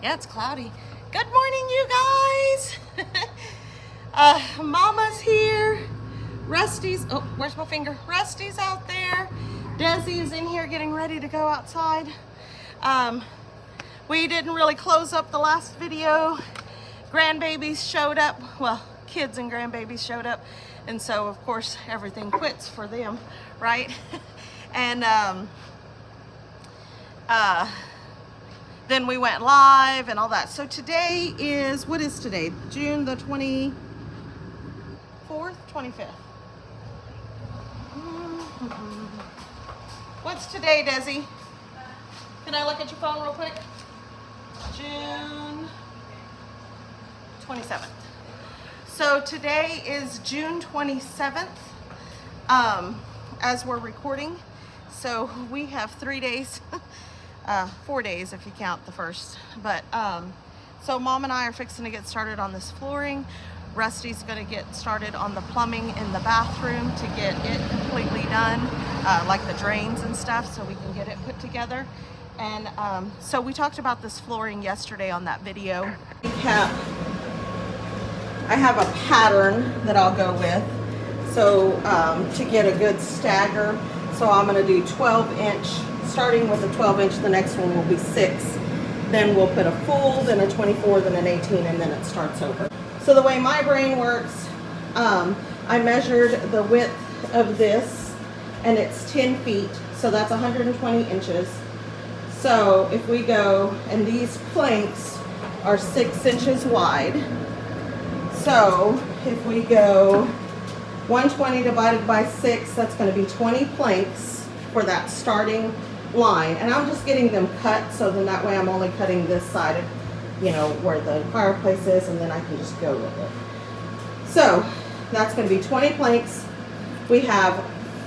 Yeah, it's cloudy. Good morning, you guys. Mama's here. Rusty's, oh, where's my finger? Rusty's out there. Desi is in here getting ready to go outside. We didn't really close up the last video. Grandbabies showed up. Well, kids and grandbabies showed up. And so, of course, everything quits for them, right? And then we went live and all that. So today is, what is today? June the 24th, 25th. What's today, Desi? Can I look at your phone real quick? June 27th. So today is June 27th, as we're recording. So we have 3 days, 4 days if you count the first. But so Mom and I are fixing to get started on this flooring. Rusty's gonna get started on the plumbing in the bathroom to get it completely done, like the drains and stuff, so we can get it put together. And so we talked about this flooring yesterday on that video. I have a pattern that I'll go with. So to get a good stagger, so I'm gonna do 12-inch, starting with a 12-inch, the next one will be 6. Then we'll put a full, then a 24, then an 18, and then it starts over. So the way my brain works, I measured the width of this, and it's 10 feet, so that's 120 inches. So if we go, and these planks are 6 inches wide. So if we go 120 divided by 6, that's going to be 20 planks for that starting line. And I'm just getting them cut, so then that way I'm only cutting this side of, you know, where the fireplace is, and then I can just go with it. So that's going to be 20 planks. We have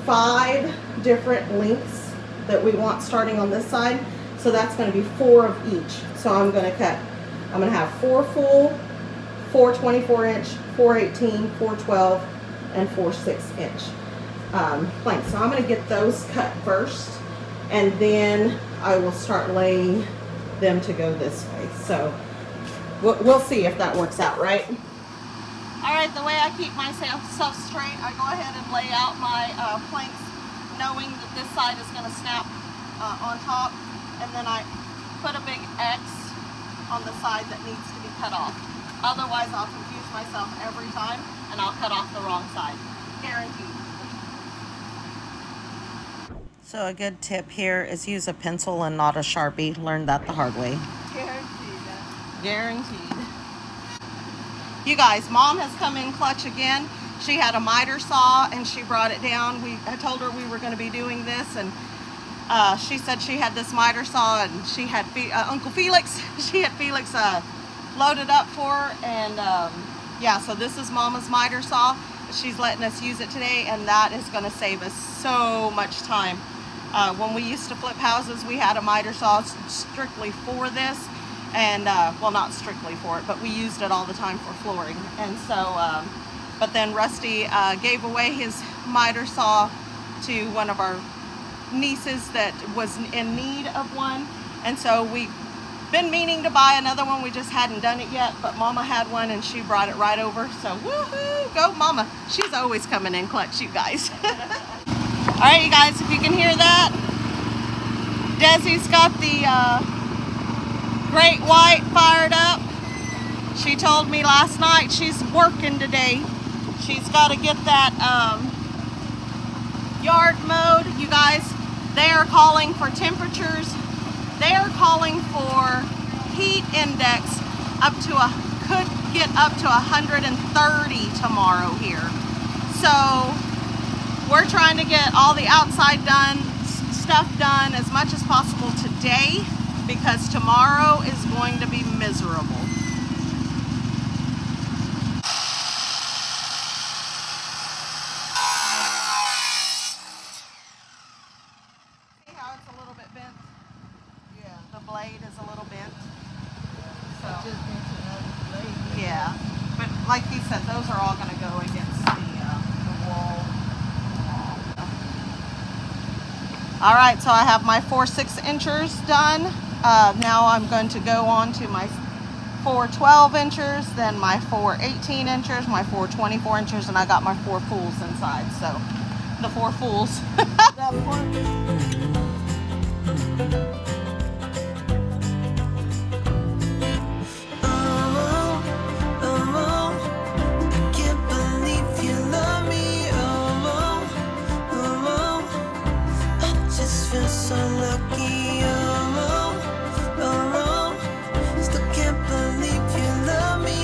5 different lengths that we want starting on this side. So that's going to be 4 of each. So I'm going to have 4 full, 4 24-inch, 4 18, 4 12, and 4 6-inch planks. So I'm going to get those cut first, and then I will start laying them to go this way. So we'll see if that works out, right? All right, the way I keep myself straight, I go ahead and lay out my planks, knowing that this side is going to snap on top, and then I put a big X on the side that needs to be cut off. Otherwise, I'll confuse myself every time, and I'll cut off the wrong side. Guaranteed. So a good tip here is use a pencil and not a Sharpie. Learned that the hard way. Guaranteed. Guaranteed. You guys, Mom has come in clutch again. She had a miter saw and she brought it down. I told her we were going to be doing this, and she said she had this miter saw, and she had Uncle Felix. She had Felix loaded up for her, and yeah, so this is Mama's miter saw. She's letting us use it today, and that is going to save us so much time. When we used to flip houses, we had a miter saw strictly for this, and well, not strictly for it, but we used it all the time for flooring. And so but then Rusty gave away his miter saw to one of our nieces that was in need of one, and so we've been meaning to buy another one. We just hadn't done it yet, but Mama had one and she brought it right over. So woohoo, go Mama. She's always coming in clutch, you guys. All right, you guys, if you can hear that, Desi's got the Great White fired up. She told me last night she's working today. She's got to get that yard mowed. You guys, they are calling for temperatures. They are calling for heat index could get up to 130 tomorrow here. So we're trying to get all the outside stuff done as much as possible today, because tomorrow is going to be miserable. See how it's a little bit bent? Yeah, the blade is a little bent. So just bent another blade. Yeah, but like he said, those are all going to go against the wall. All right, so I have my 4 6-inchers done. Now I'm going to go on to my 4 12 inchers, then my 4 18 inchers, my 4 24 inchers, and I got my 4 fulls inside. So the 4 fulls. So lucky, still can't believe you love me.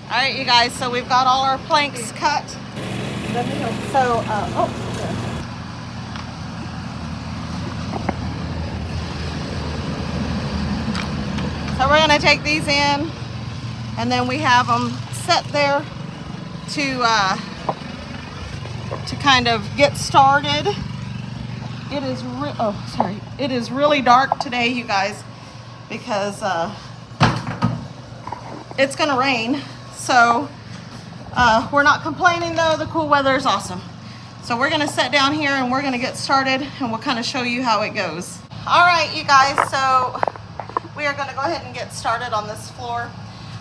All right, you guys, so we've got all our planks cut. So, so we're gonna take these in, and then we have them set there to kind of get started. It is it is really dark today, you guys, because it's gonna rain. So we're not complaining though. The cool weather is awesome. So we're gonna sit down here and we're gonna get started, and we'll kind of show you how it goes. All right, you guys, so we are gonna go ahead and get started on this floor.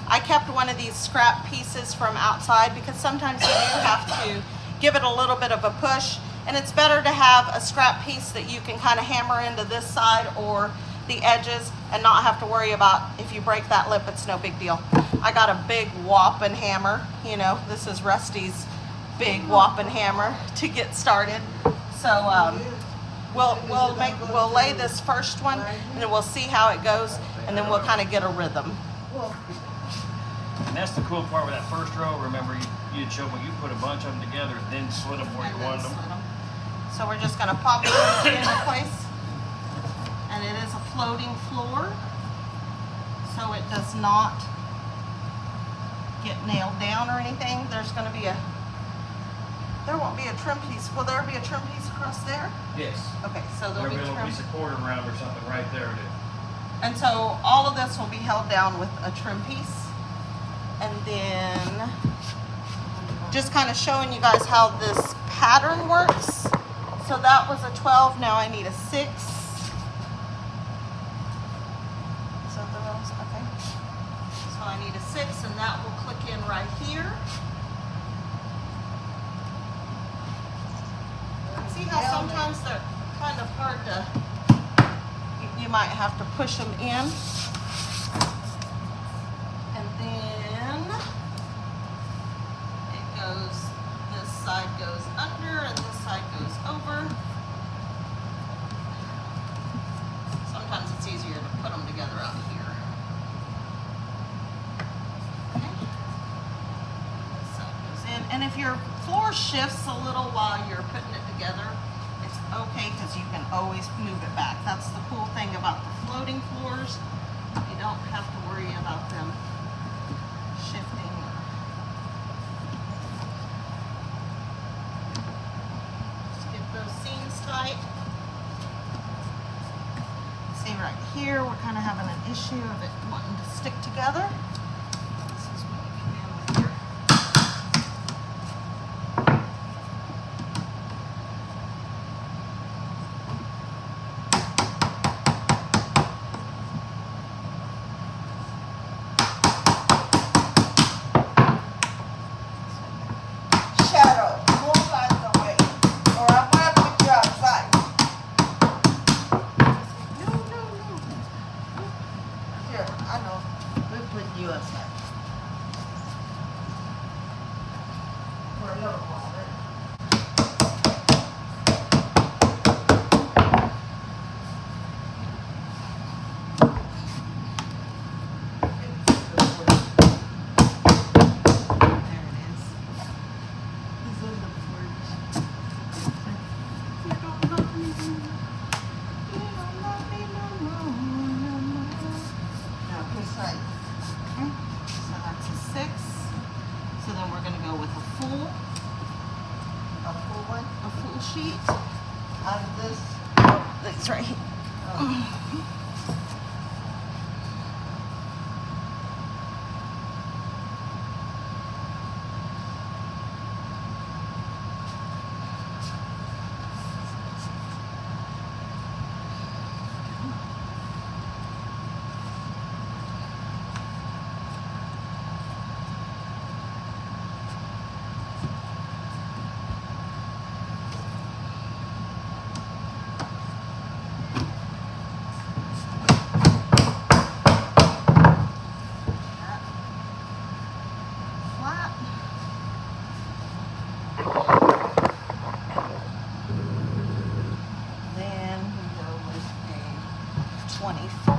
I kept one of these scrap pieces from outside because sometimes you do have to give it a little bit of a push, and it's better to have a scrap piece that you can kind of hammer into this side or the edges and not have to worry about if you break that lip. It's no big deal. I got a big whopping hammer. You know, this is Rusty's big whopping hammer to get started. So we'll lay this first one, and then we'll see how it goes, and then we'll kind of get a rhythm. And that's the cool part with that first row. Remember, you had showed me you put a bunch of them together, then split them where you wanted them. So we're just going to pop it into place. And it is a floating floor, so it does not get nailed down or anything. There won't be a trim piece. Will there be a trim piece across there? Yes. Okay, so there'll be a little trim. piece of quarter round or something right there. And so all of this will be held down with a trim piece. And then just kind of showing you guys how this pattern works. So that was a 12, now I need a 6. So those, okay. So I need a 6, and that will click in right here. See how sometimes they're kind of hard to, you might have to push them in. And then it goes, this side goes under and this side goes over. Sometimes it's easier to put them together out here. Okay. This side goes in. And if your floor shifts a little while you're putting it together, it's okay because you can always move it back. That's the cool thing about the floating floors. You don't have to worry about them shifting. Just get those seams tight. See right here, we're kind of having an issue of it wanting to stick together. This is when you come in with your sheet out of this. Oh, that's right here. 24.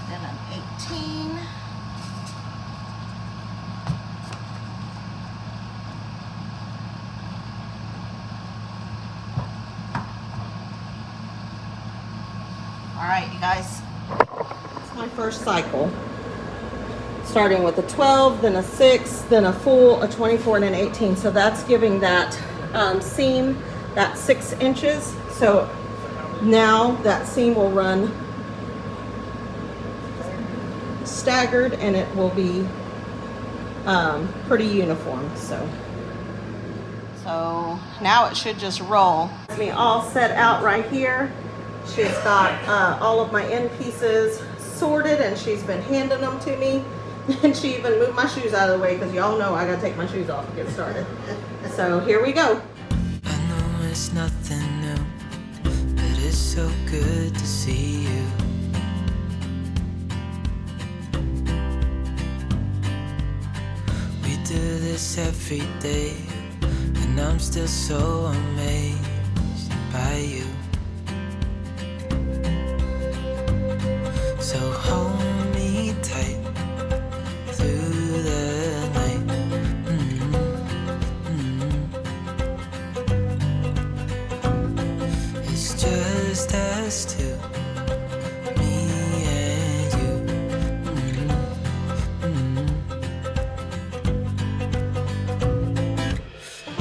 Then an 18. All right, you guys. It's my first cycle. Starting with a 12, then a 6, then a full, a 24, and an 18. So that's giving that seam that 6 inches. So now that seam will run staggered and it will be pretty uniform. So now it should just roll. Me all set out right here. She's got all of my end pieces sorted and she's been handing them to me. And she even moved my shoes out of the way because y'all know I gotta take my shoes off to get started. So here we go. I know it's nothing new, but it's so good to see you. We do this every day, and I'm still so amazed by you. So hold me tight through the night. It's just us two, me and you.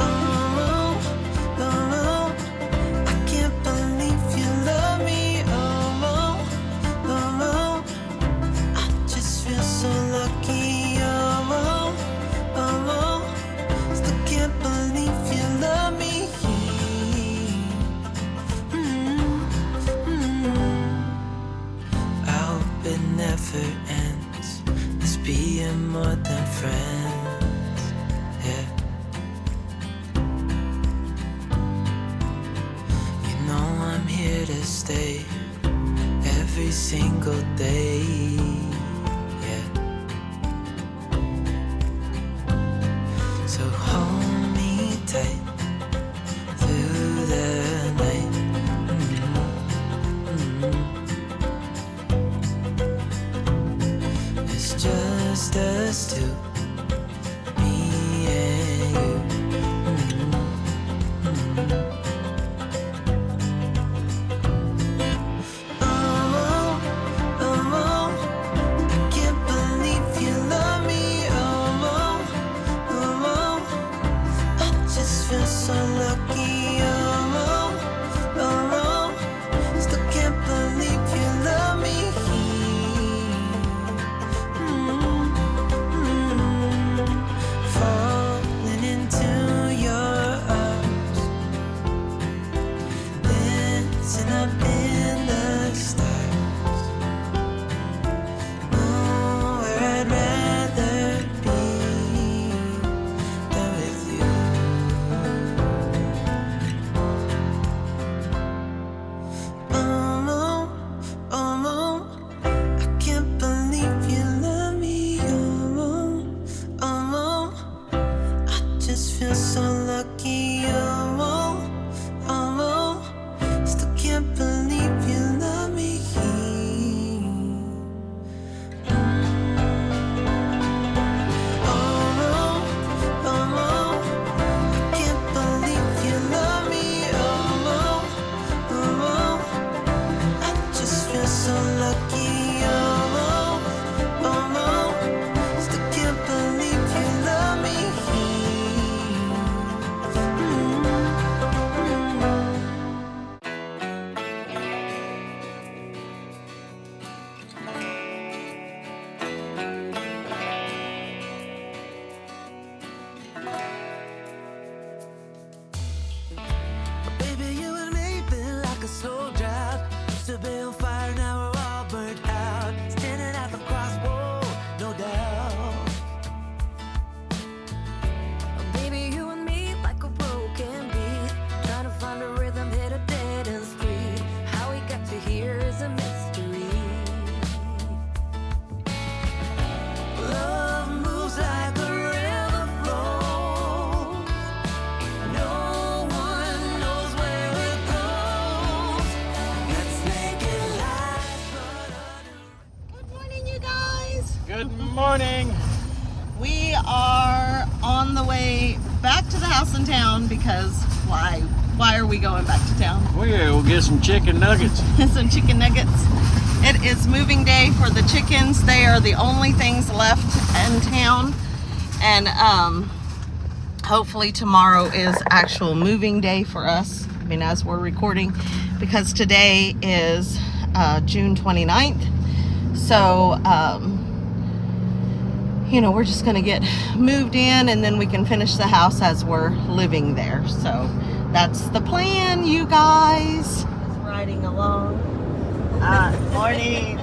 Oh, oh, oh, I can't believe you love me. Oh, oh, oh, I just feel so lucky. Oh, oh, oh, still can't believe you love me. I hope it never ends. Let's be more than friends. Yeah. You know I'm here to stay every single day. Yeah. So hold me tight through the night. It's just us two, me and you. Oh, oh, oh, I can't believe you love me. Oh, oh, oh, I just feel so lucky. Oh, oh, oh, still can't believe you love me. Falling into your arms, dancing up in the stars. Oh, where I'd rather be than with you. Oh, oh, I can't believe you love me. Oh, oh, I just feel so lucky. Oh, oh, still can't believe morning. We are on the way back to the house in town because why? Why are we going back to town? We'll get some chicken nuggets. Some chicken nuggets. It is moving day for the chickens. They are the only things left in town. And hopefully tomorrow is actual moving day for us. I mean, as we're recording, because today is June 29th. So, you know, we're just gonna get moved in and then we can finish the house as we're living there. So that's the plan, you guys. Just riding along. Morning.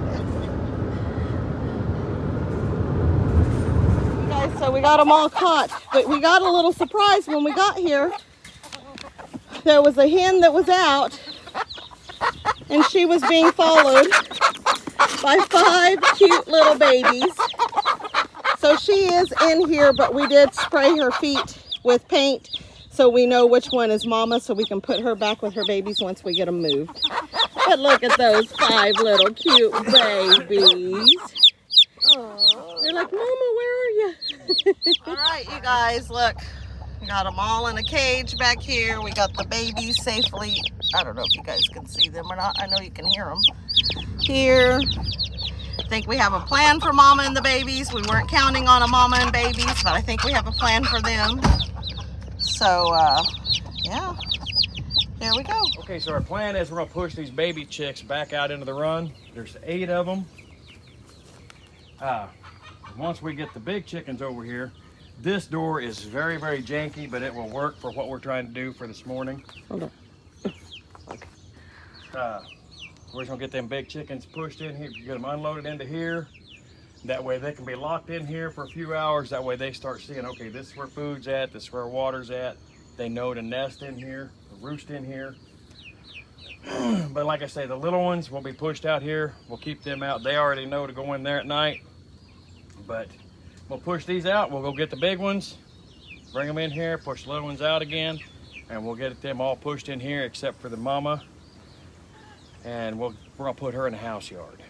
You guys, so we got them all caught, but we got a little surprise when we got here. There was a hen that was out and she was being followed by 5 cute little babies. So she is in here, but we did spray her feet with paint so we know which one is Mama, so we can put her back with her babies once we get them moved. But look at those 5 little cute babies. They're like, Mama, where are you? All right, you guys, look. We got them all in a cage back here. We got the babies safely. I don't know if you guys can see them or not. I know you can hear them. Here. I think we have a plan for Mama and the babies. We weren't counting on a Mama and babies, but I think we have a plan for them. So, yeah. There we go. Okay, so our plan is we're gonna push these baby chicks back out into the run. There's 8 of them. Once we get the big chickens over here, this door is very, very janky, but it will work for what we're trying to do for this morning. Hold on. We're just gonna get them big chickens pushed in here, get them unloaded into here. That way they can be locked in here for a few hours. That way they start seeing, okay, this is where food's at, this is where water's at. They know to nest in here, to roost in here. But like I say, the little ones will be pushed out here. We'll keep them out. They already know to go in there at night. But we'll push these out. We'll go get the big ones, bring them in here, push the little ones out again, and we'll get them all pushed in here except for the Mama. And we're gonna put her in the house yard.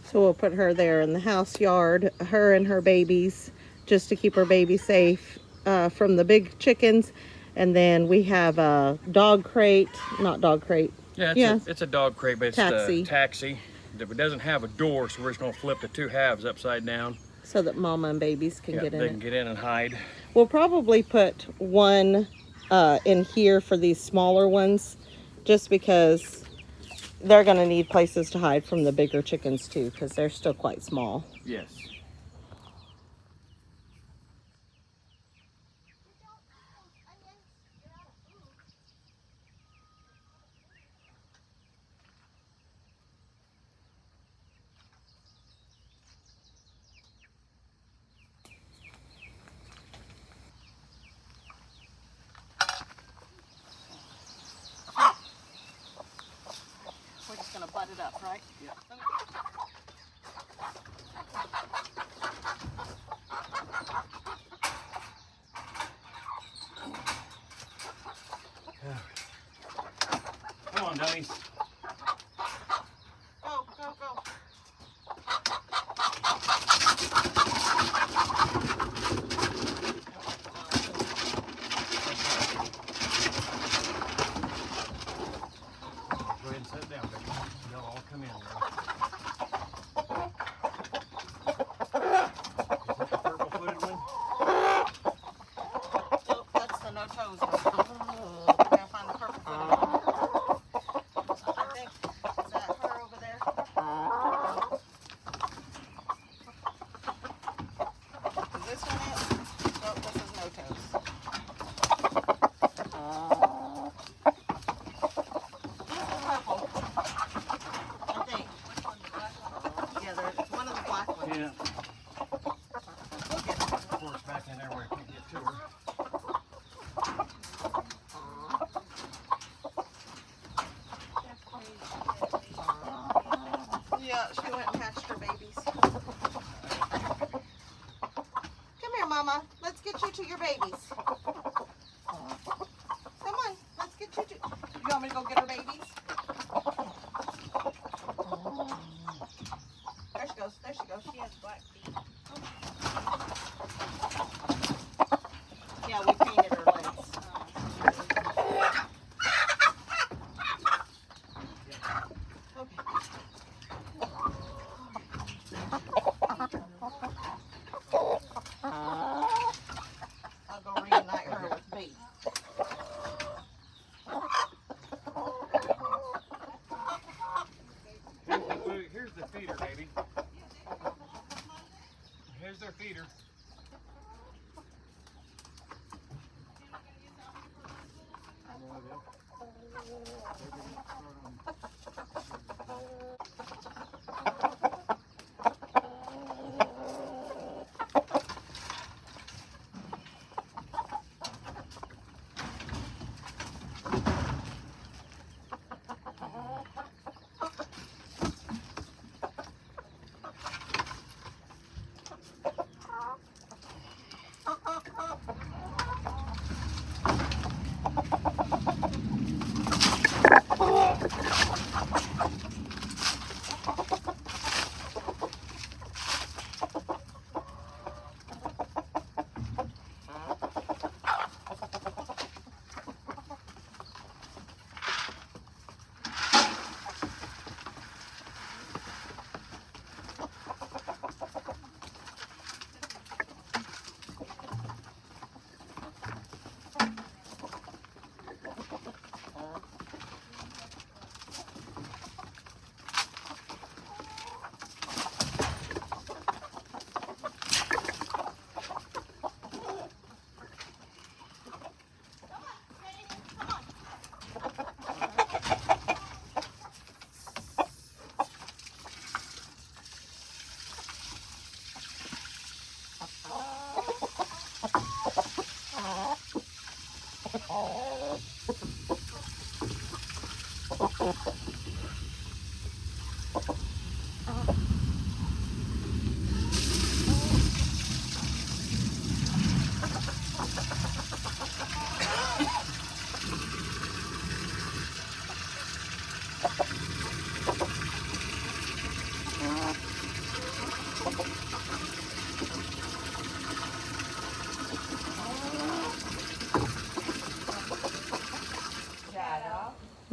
So we'll put her there in the house yard, her and her babies, just to keep her baby safe from the big chickens. And then we have a dog crate, not dog crate. Yeah, it's a dog crate, but it's Taxi. a taxi. It doesn't have a door, so we're just gonna flip the 2 halves upside down. So that Mama and babies can get in they it. can get in and hide. We'll probably put one in here for these smaller ones, just because they're gonna need places to hide from the bigger chickens too, because they're still quite small. Yes. We're just gonna butt it up, right? Yeah. Come on, dummies. Go, go, go. Go ahead and sit down, baby. They'll all come in. Is that the purple-footed one? Nope, that's the no toes one. I gotta find the purple footed one. I think, is that her over there? Is this one it? Nope, this is no toes. This is purple. I think. Yeah, it's one of the black ones. Yeah. Look at it. Of course, back in there where I can't get to her. Yeah, she went and hatched her babies. Come here, Mama. Let's get you to your babies. Come on, let's get you to... You want me to go get her babies? There she goes, there she goes. She has black feet.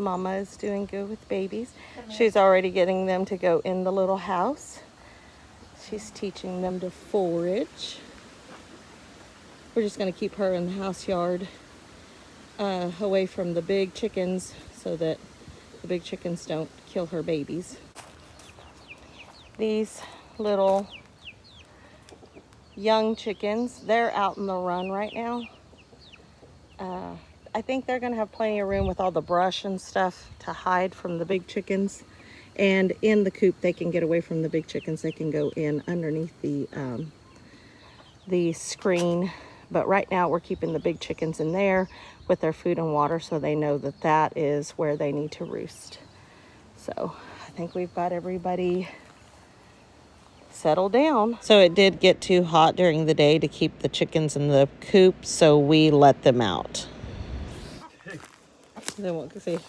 Mama is doing good with babies. She's already getting them to go in the little house. She's teaching them to forage. We're just going to keep her in the house yard away from the big chickens so that the big chickens don't kill her babies. These little young chickens, they're out in the run right now. I think they're going to have plenty of room with all the brush and stuff to hide from the big chickens. And in the coop, they can get away from the big chickens. They can go in underneath the screen. But right now, we're keeping the big chickens in there with their food and water so they know that that is where they need to roost. So I think we've got everybody settled down. So it did get too hot during the day to keep the chickens in the coop, so we let them out. They won't see.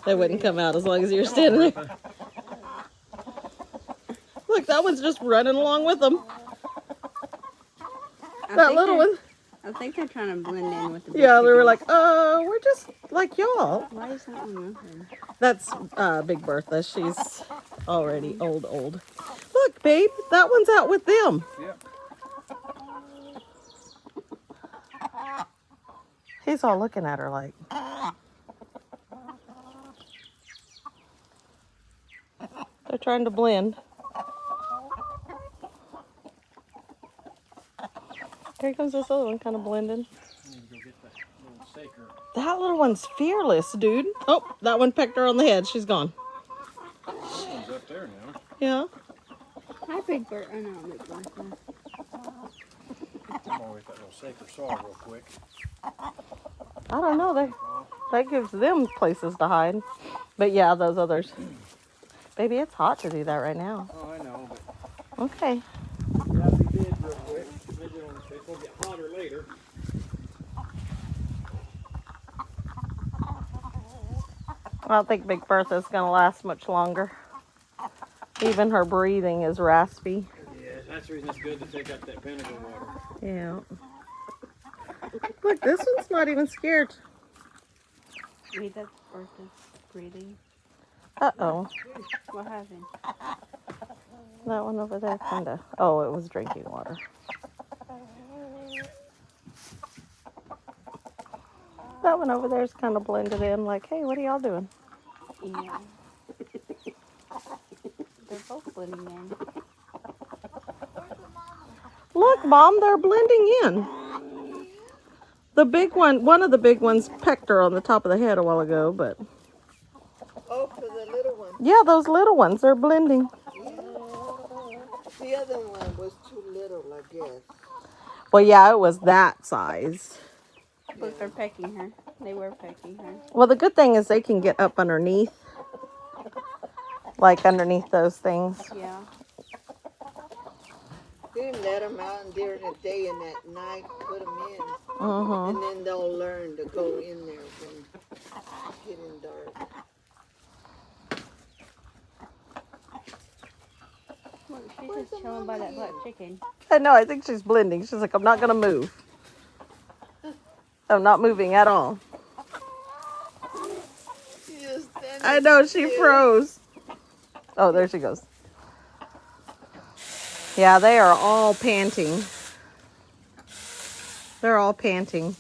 They wouldn't come out as long as you're standing there. Look, that one's just running along with them. That little one. I think they're trying to blend in with the big Yeah, they were chickens. like, we're just like y'all. Why is that one moving? That's Big Bertha. She's already old. Look, babe, that one's out with them. Yep. He's all looking at her like. They're trying to blend. Here comes this other one kind of blending. I need to go get that little saker. That little one's fearless, dude. Oh, that one pecked her on the head. She's gone. That one's up there now. Yeah. Hi, Big Bird. Oh, no, Big Bird. I'm gonna get that little saker saw real quick. I don't know. That gives them places to hide. But yeah, those others. Baby, it's hot to do that right now. Oh, I know, but Okay. yeah, we did real quick. It's gonna get hotter later. I don't think Big Bertha's going to last much longer. Even her breathing is raspy. Yeah, that's the reason it's good to take out that vinegar water. Yeah. Look, this one's not even scared. Read that Bertha's breathing. Uh-oh. What happened? That one over there kind of... Oh, it was drinking water. That one over there is kind of blended in like, hey, what are y'all doing? Yeah. They're both blending in. Look, Mom, they're blending in. The big one of the big ones pecked her on the top of the head a while ago, but... Oh, for the little one. Yeah, those little ones, they're blending. The other one was too little, I guess. Well, yeah, it was that size. Look, they're pecking her. They were pecking her. Well, the good thing is they can get up underneath. Like underneath those things. Yeah. Then let them out during the day and at night, put them in. Mm-hmm. And then they'll learn to go in there when it's getting dark. Look, she's just chilling by that black chicken. I know, I think she's blending. She's like, I'm not going to move. I'm not moving at all. She just standing I know, she still. froze. Oh, there she goes. Yeah, they are all panting. They're all panting.